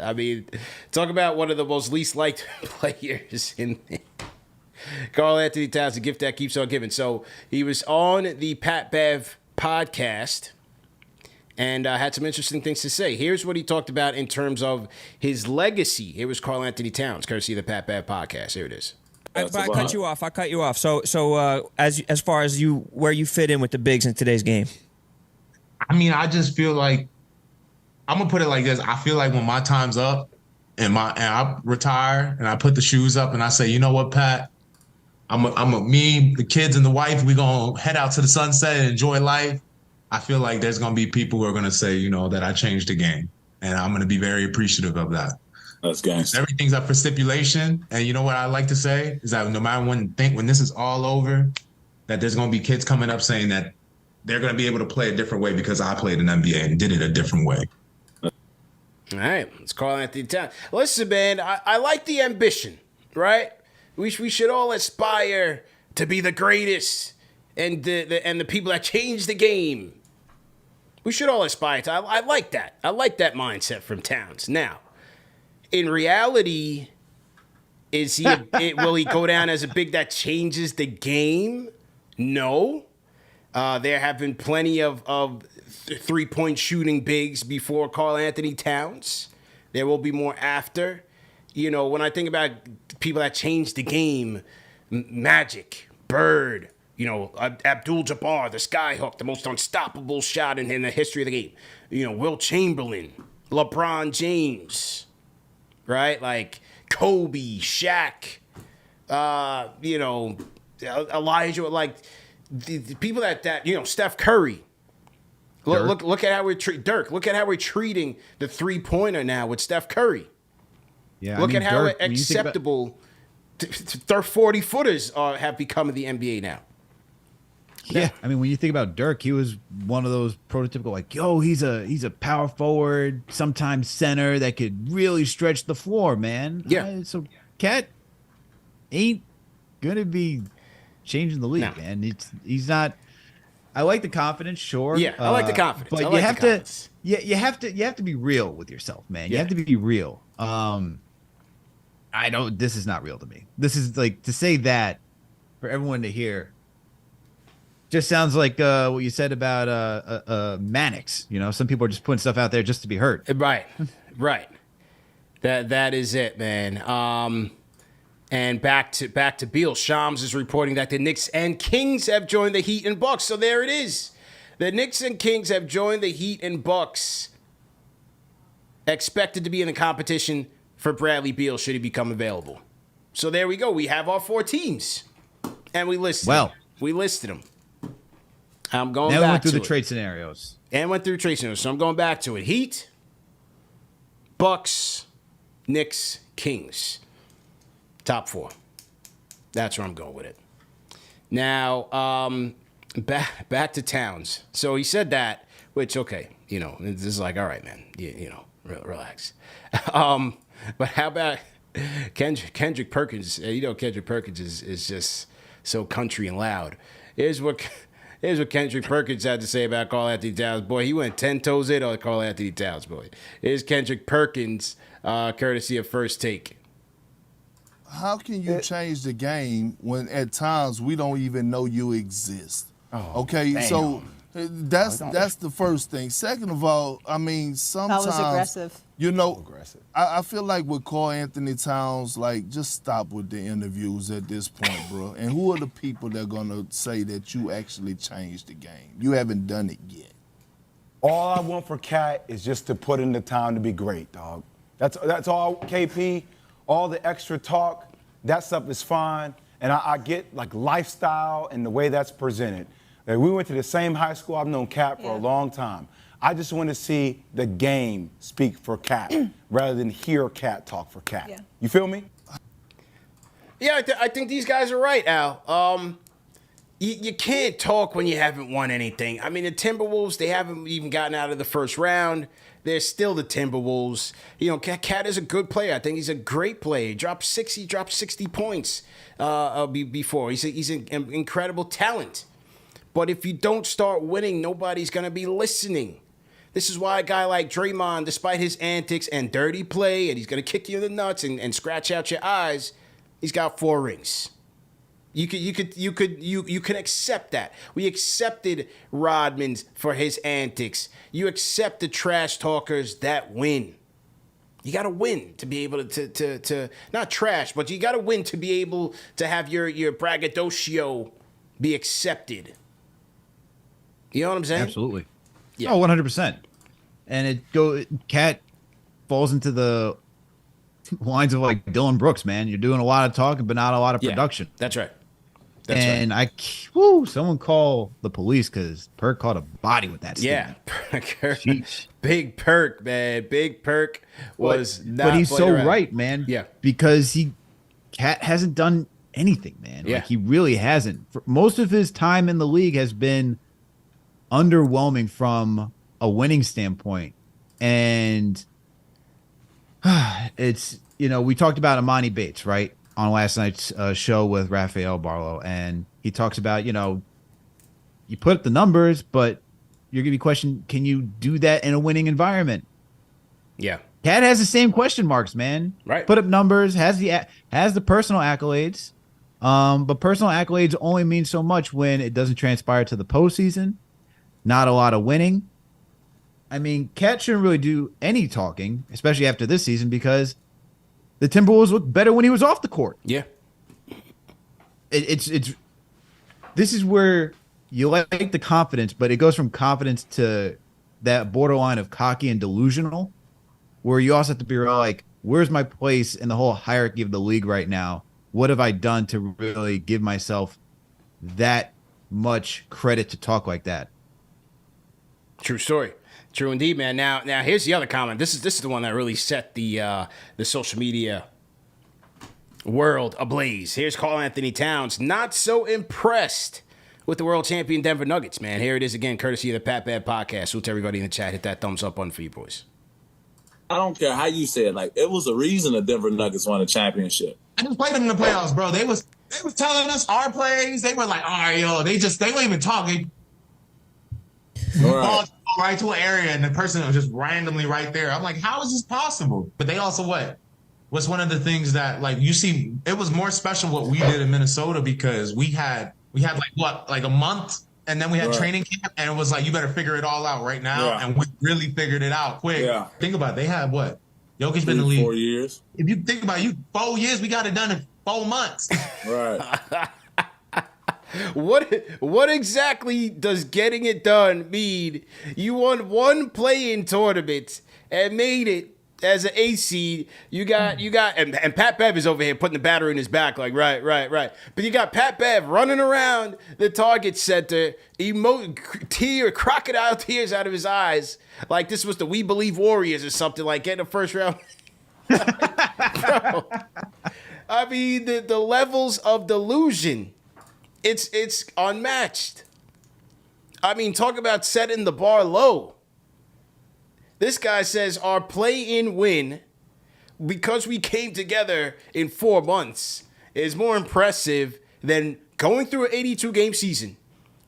I mean, talk about one of the most least liked players in Karl Anthony Towns, the gift that keeps on giving. So he was on the Pat Bev podcast and had some interesting things to say. Here's what he talked about in terms of his legacy. Here was Karl Anthony Towns, courtesy of the Pat Bev podcast. Here it is. I cut you off. So as far as where you fit in with the bigs in today's game. I mean, I just feel like I'm gonna put it like this. I feel like when my time's up and I retire and I put the shoes up and I say, you know what, Pat, me, the kids and the wife, we gonna head out to the sunset and enjoy life. I feel like there's gonna be people who are gonna say, you know, that I changed the game, and I'm gonna be very appreciative of that. That's gangster. Everything's up for stipulation, and you know what I like to say is that no matter when this is all over, that there's gonna be kids coming up saying that they're gonna be able to play a different way because I played in NBA and did it a different way. All right, it's Karl Anthony Towns. Listen, man, I like the ambition, right? We should all aspire to be the greatest and the people that change the game. We should all aspire to. I like that. I like that mindset from Towns. Now, in reality, will he go down as a big that changes the game? No. There have been plenty of three-point shooting bigs before Karl Anthony Towns. There will be more after. You know, when I think about people that changed the game, Magic, Bird, you know, Abdul-Jabbar, the skyhook, the most unstoppable shot in the history of the game. You know, Will Chamberlain, LeBron James, right? Like Kobe, Shaq, you know, Elijah, like the people that you know, Steph Curry. Look at how we're Dirk. Look at how we're treating the 3-pointer now with Steph Curry. Yeah, Look at how acceptable 40-footers have become in the NBA now. Yeah, I mean, when you think about Dirk, he was one of those prototypical, like, yo, he's a power forward, sometimes center that could really stretch the floor, man. Yeah. So Cat ain't gonna be changing the league, man. He's not. I like the confidence, sure. Yeah, I like the confidence. But you have to be real with yourself, man. You have to be real. This is not real to me. This is like, to say that for everyone to hear just sounds like what you said about Mannix. You know, some people are just putting stuff out there just to be heard. Right. That is it, man. And back to Beal. Shams is reporting that the Knicks and Kings have joined the Heat and Bucks. So there it is. The Knicks and Kings have joined the Heat and Bucks. Expected to be in the competition for Bradley Beal should he become available. So there we go. We have our 4 teams. And we listed them. We listed them. I'm going back to it. Now we went through the trade scenarios. So I'm going back to it. Heat, Bucks, Knicks, Kings. Top 4. That's where I'm going with it. Now, back to Towns. So he said that, which, okay, you know, this is like, all right, man, you know, relax. But how about Kendrick Perkins? You know, Kendrick Perkins is just so country and loud. Here's what Kendrick Perkins had to say about Karl Anthony Towns. Boy, he went 10 toes in on Karl Anthony Towns, boy. Here's Kendrick Perkins, courtesy of First Take. How can you change the game when at times we don't even know you exist? Okay, damn. So that's the first thing. Second of all, I mean, sometimes that was aggressive. You know, I feel like with Karl Anthony Towns, like, just stop with the interviews at this point, bro. And who are the people that are gonna say that you actually changed the game? You haven't done it yet. All I want for Cat is just to put in the time to be great, dog. That's all, KP. All the extra talk, that stuff is fine. And I get, like, lifestyle and the way that's presented. Like, we went to the same high school. I've known Cat for a long time. I just want to see the game speak for Cat rather than hear Cat talk for Cat. Yeah. You feel me? Yeah, I think these guys are right, Al. You can't talk when you haven't won anything. I mean, the Timberwolves, they haven't even gotten out of the first round. They're still the Timberwolves. You know, Cat is a good player. I think he's a great player. He dropped 60 points before. He's an incredible talent. But if you don't start winning, nobody's going to be listening. This is why a guy like Draymond, despite his antics and dirty play, and he's going to kick you in the nuts and scratch out your eyes, he's got 4 rings. You can accept that. We accepted Rodman's for his antics. You accept the trash talkers that win. You got to win to be able to not trash, but you got to win to be able to have your braggadocio be accepted. You know what I'm saying? Absolutely. Yeah. Oh, 100%. And Cat falls into the lines of like Dylan Brooks, man. You're doing a lot of talking, but not a lot of production. That's right. Someone call the police because Perk caught a body with that statement. Yeah. Big Perk, man. Big Perk was but he's so right, man. Yeah. Because Cat hasn't done anything, man. Yeah. Like he really hasn't. Most of his time in the league has been underwhelming from a winning standpoint. And it's, we talked about Imani Bates, right? On last night's show with Rafael Barlow. And he talks about, you put up the numbers, but you're going to be questioned, can you do that in a winning environment? Yeah. Cat has the same question marks, man. Right. Put up numbers, has the personal accolades. But personal accolades only mean so much when it doesn't transpire to the postseason. Not a lot of winning. I mean, Cat shouldn't really do any talking, especially after this season, because the Timberwolves looked better when he was off the court. Yeah. This is where you like the confidence, but it goes from confidence to that borderline of cocky and delusional, where you also have to be real, like, where's my place in the whole hierarchy of the league right now? What have I done to really give myself that much credit to talk like that? True story. True indeed, man. Now here's the other comment. This is the one that really set the social media world ablaze. Here's Karl Anthony Towns, not so impressed with the world champion Denver Nuggets, man. Here it is again, courtesy of the Pat Bev Podcast. So to everybody in the chat, hit that thumbs up button for you boys. I don't care how you say it. Like, it was a reason the Denver Nuggets won a championship. I just played them in the playoffs, bro. They was telling us our plays. They were like, all right, yo, they weren't even talking. Ball right to an area, and the person was just randomly right there. I'm like, how is this possible? But they also was one of the things that, like, you see, it was more special what we did in Minnesota because we had like a month, and then we had training camp, and it was like, you better figure it all out right now, and we really figured it out quick. Yeah. Think about it. They had what? Jokic been in the league 4 years. If you think about it, 4 years, we got it done in 4 months. Right. What exactly does getting it done mean? You won one play-in tournament and made it as an A seed. You got and Pat Bev is over here putting the battery in his back, like right. But you got Pat Bev running around the Target Center, crocodile tears out of his eyes, like this was the We Believe Warriors or something, like getting a first round. Bro, I mean the levels of delusion. It's unmatched. I mean, talk about setting the bar low. This guy says our play-in win, because we came together in 4 months, is more impressive than going through an 82-game season,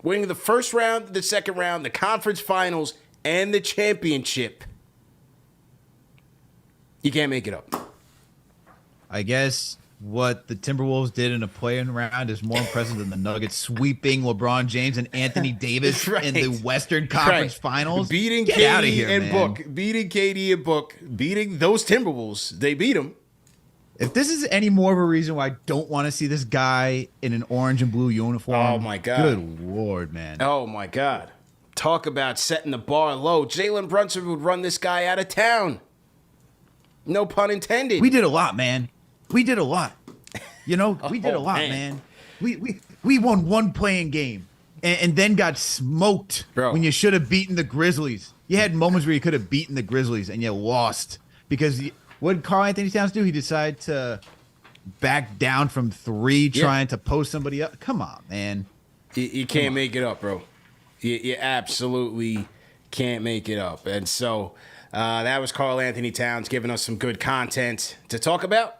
winning the first round, the second round, the conference finals, and the championship. You can't make it up. I guess what the Timberwolves did in a play-in round is more impressive than the Nuggets sweeping LeBron James and Anthony Davis in the Western Conference Finals. Beating Get KD out of here, and man. Book. Beating KD and Book. Beating those Timberwolves. They beat them. If this is any more of a reason why I don't want to see this guy in an orange and blue uniform. Oh, my God. Good Lord, man. Oh, my God. Talk about setting the bar low. Jalen Brunson would run this guy out of town. No pun intended. We did a lot, man. We did a lot. You know, we did a lot, man. We won one playing game and then got smoked when you should have beaten the Grizzlies. You had moments where you could have beaten the Grizzlies and you lost because what did Karl Anthony Towns do? He decided to back down from three, trying to post somebody up. Come on, man. You can't make it up, bro. You absolutely can't make it up. And so that was Karl Anthony Towns giving us some good content to talk about.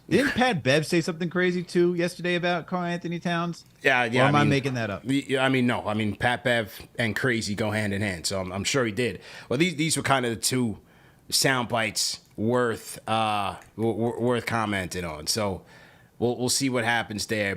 Didn't Pat Bev say something crazy too yesterday about Karl Anthony Towns? Yeah. Or am I making that up? I mean, no. I mean, Pat Bev and crazy go hand in hand, so I'm sure he did. Well, these were kind of the two sound bites worth commenting on. So we'll see what happens there.